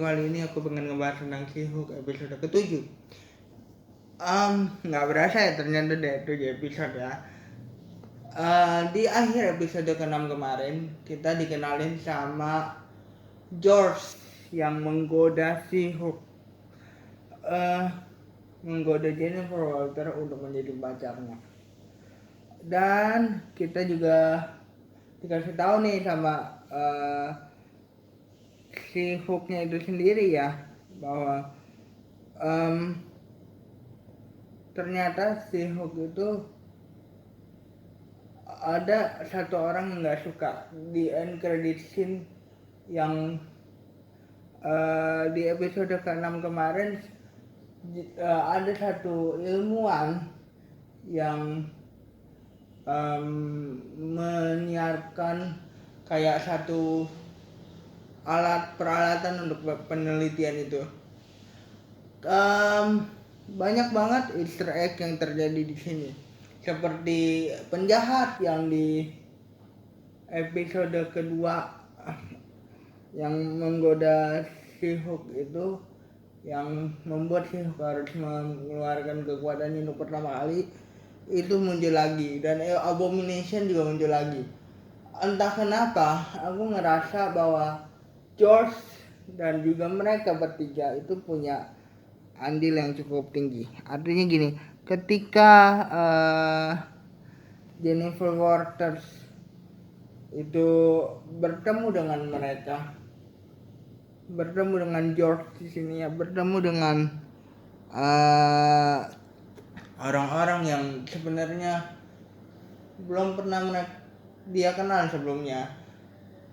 video kali ini aku pengen ngebahas tentang She-Hulk episode ke-7. Nggak berasa ya ternyata deh 7 episode ya. Di akhir episode ke-6 kemarin kita dikenalin sama George yang menggoda She-Hulk, menggoda Jennifer Walters untuk menjadi pacarnya. Dan kita juga dikasih tahu nih sama si Hulk-nya itu sendiri ya, bahwa ternyata si Hulk itu ada satu orang yang nggak suka di end credit scene yang di episode ke-6 kemarin. Ada satu ilmuwan yang menyiarkan kayak satu alat peralatan untuk penelitian itu. Banyak banget Easter egg yang terjadi di sini, seperti penjahat yang di episode kedua yang menggoda She-Hulk itu, yang membuat She-Hulk harus mengeluarkan kekuatannya untuk pertama kali, itu muncul lagi. Dan Abomination juga muncul lagi. Entah kenapa aku ngerasa bahwa George dan juga mereka bertiga itu punya andil yang cukup tinggi. Artinya gini, ketika Jennifer Walters itu bertemu dengan mereka, bertemu dengan George di sini ya, bertemu dengan orang-orang yang sebenarnya belum pernah dia kenal sebelumnya,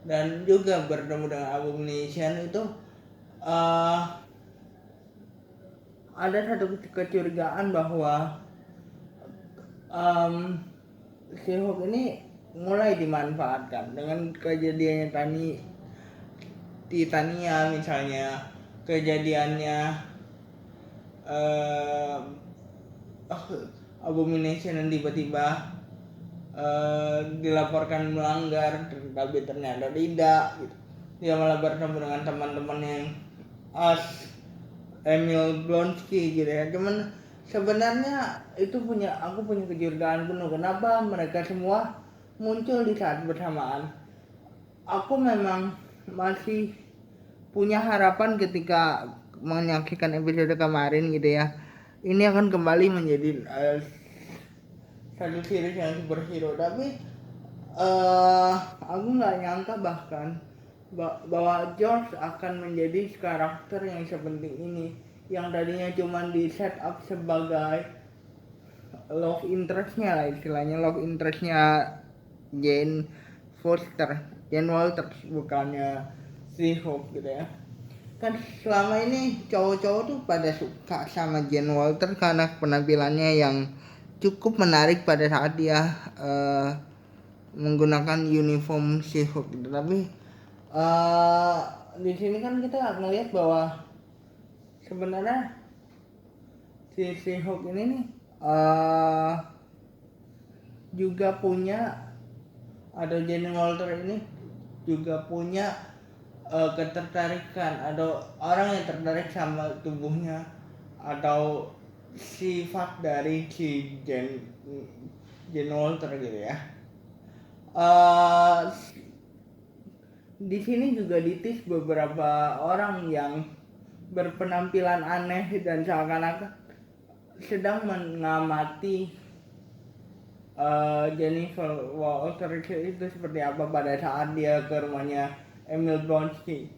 dan juga bertemu dengan Abomination itu, ada satu kecurigaan bahwa si Hulk ini mulai dimanfaatkan dengan kejadiannya Titania misalnya, kejadiannya Abomination yang tiba-tiba dilaporkan melanggar tapi ternyata tidak gitu. Dia malah bertemu dengan teman-teman yang Emil Blonsky gitu ya. Cuman sebenarnya itu aku punya kecurigaan penuh, kenapa mereka semua muncul di saat bersamaan. Aku memang masih punya harapan ketika menyaksikan episode kemarin gitu ya, ini akan kembali menjadi satu series yang superhero. Tapi aku nggak nyangka bahkan bahwa George akan menjadi karakter yang sepenting ini, yang tadinya cuma di set up sebagai love interestnya lah, istilahnya love interestnya Jane Walters, bukannya si Hulk gitu ya. Kan selama ini cowok-cowok tuh pada suka sama Jane Walters karena penampilannya yang cukup menarik pada saat dia menggunakan uniform She-Hulk gitu. Tapi di sini kan kita ngelihat bahwa sebenarnya si She-Hulk ini nih juga punya, atau Jane Walters ini juga punya ketertarikan, ada orang yang tertarik sama tubuhnya atau sifat dari si Jane Walters gitu ya. Di sini juga ditis beberapa orang yang berpenampilan aneh dan seakan-akan sedang mengamati Jennifer Walters itu seperti apa pada saat dia ke rumahnya Emil Blonsky.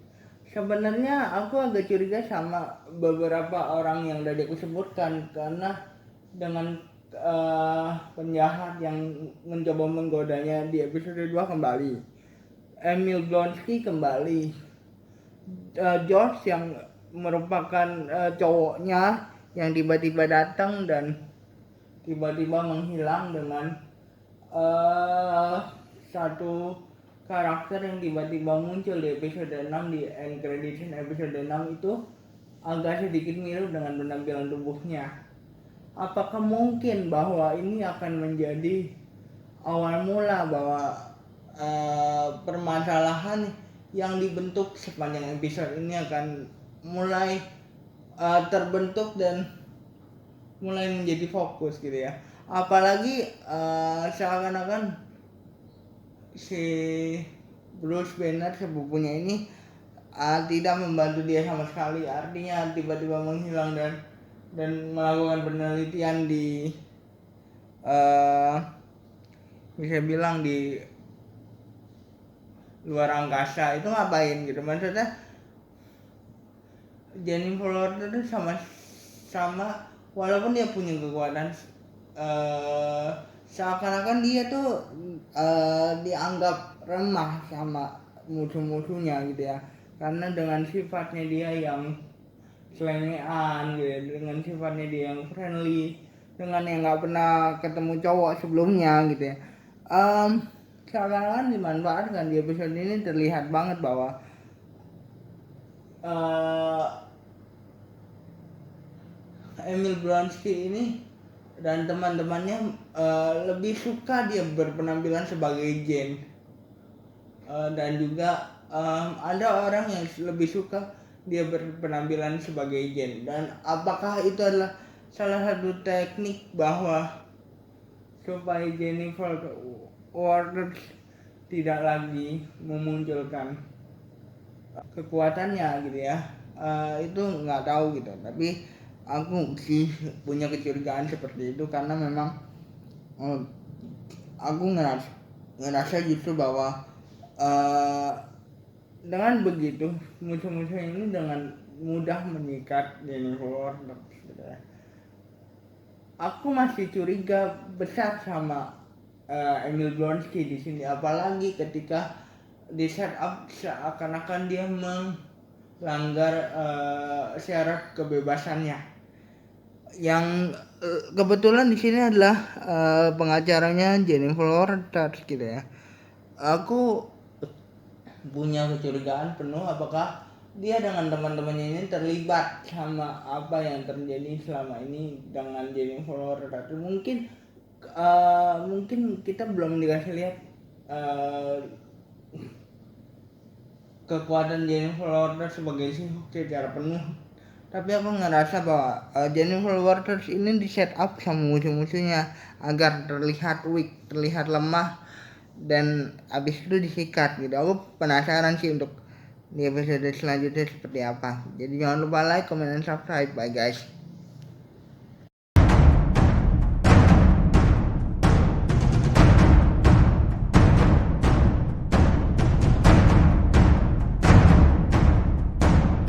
Sebenarnya aku agak curiga sama beberapa orang yang tadi aku sebutkan, karena dengan penjahat yang mencoba menggodanya di episode 2 kembali, Emil Blonsky kembali, George yang merupakan cowoknya yang tiba-tiba datang dan tiba-tiba menghilang dengan satu karakter yang tiba-tiba muncul di episode 6, di end credit scene episode 6 itu agak sedikit mirip dengan penampilan tubuhnya. Apakah mungkin bahwa ini akan menjadi awal mula bahwa permasalahan yang dibentuk sepanjang episode ini akan mulai terbentuk dan mulai menjadi fokus gitu ya. Apalagi seakan-akan si Bruce Banner sepupunya ini tidak membantu dia sama sekali. Artinya tiba-tiba menghilang dan melakukan penelitian di bisa bilang di luar angkasa. Itu ngapain gitu, maksudnya Jennifer Lawrence itu sama walaupun dia punya kekuatan seakan-akan dia tuh dianggap remah sama musuh-musuhnya gitu ya, karena dengan sifatnya dia yang selengean gitu ya, dengan sifatnya dia yang friendly, dengan yang nggak pernah ketemu cowok sebelumnya gitu ya. Seakan-akan dimanfaatkan. Di episode ini terlihat banget bahwa Emil Blonsky ini dan teman-temannya lebih suka dia berpenampilan sebagai Jane, dan juga ada orang yang lebih suka dia berpenampilan sebagai Jane. Dan apakah itu adalah salah satu teknik bahwa supaya Jennifer Waters tidak lagi memunculkan kekuatannya gitu ya? Itu nggak tahu gitu, tapi aku sih punya kecurigaan seperti itu, karena memang aku ngerasa justru bahwa dengan begitu musuh-musuh ini dengan mudah menyikat Jennifer Lawrence gitu ya. Aku masih curiga besar sama Emil Blonsky di sini, apalagi ketika di setup seakan-akan dia melanggar syarat kebebasannya. Yang kebetulan di sini adalah pengacaranya Jennifer Lawrence gitu ya. Aku punya kecurigaan penuh apakah dia dengan teman-temannya ini terlibat sama apa yang terjadi selama ini dengan Jennifer Lawrence. Mungkin kita belum dikasih lihat kekuatan Jennifer Lawrence sebagai She-Hulk secara penuh, tapi aku ngerasa bahwa Jennifer Lawrence ini di set up sama musuh-musuhnya agar terlihat weak, terlihat lemah, dan abis itu disikat gitu. Aku penasaran sih untuk di episode selanjutnya seperti apa. Jadi jangan lupa like, comment, dan subscribe. Bye guys.